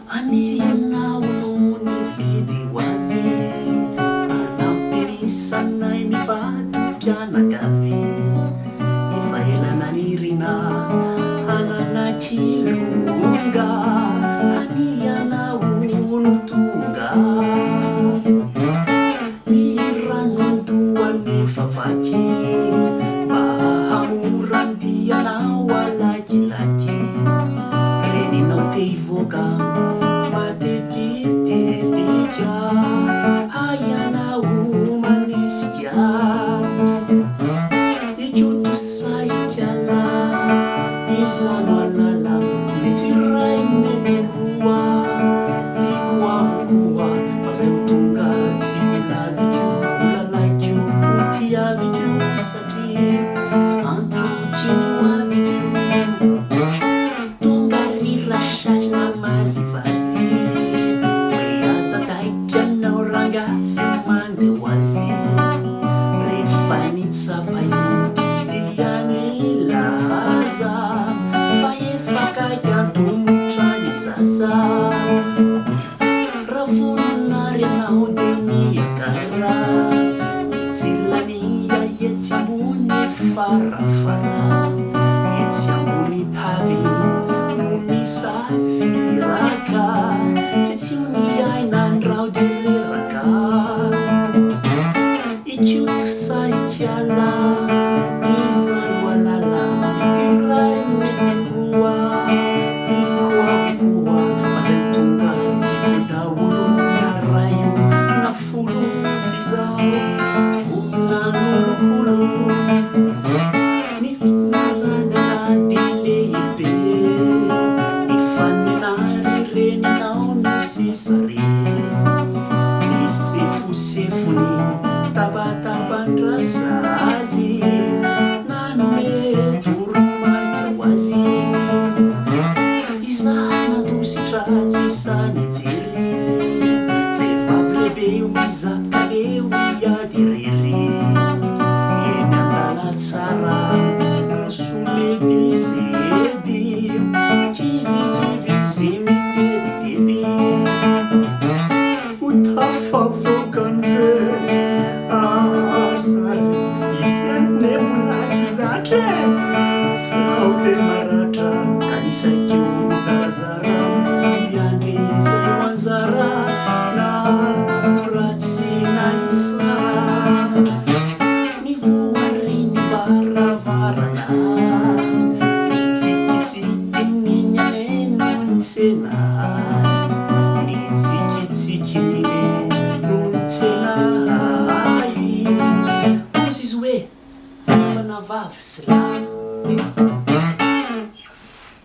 anianao no nifidy hoavy anampisanay mivady mpianakavy efa ela nanirina ananakilonga anianao no tonga ny ranondoany favaky mahamorandianao alakilaky reninao te hivoaka matetitetika aianao manisika ikiotosaikala izano alala mety ray mety roa tiako avokoa fa zay ho tonga tsy olaviko olalaikio otiaviko satria antokiny hoaviko tonga rirasana mazivazy hoe aza taikanao rangafy mande hoazy rehefa nitsapa izy diany laza fa efa kaikantomotra ny zaza raha voninary anao de miakara mitsilania etsy ambony farafara etsy ambony tavy no misafiraka tsy tsiny ainandrao de leraka ikiotosaikala izano alala mety ray mety roa tiako avokoa fa zay tonga tiako daholo na raio na folo fizao voninan'olokolo ny finarana anaty lehibe mifanenary reninao no sisare misefosefony tabatabandrasazy nanome toromarika hoazy izanatositra tsisany jery vehivavy lehibe mizaka leo iady rery eny andala tsara nosolebiseby kivikivy ze mibebibeby utafavokanre asary izy nebolatsy zake sao de maratra kanisakio mizarazara iandry zay hoanjara na moratsy naitsara mivoariny varavarana nitsikitsikiny aneno nitsena nitsikitsikiny no nitsena ozy izy hoe manavavy sy la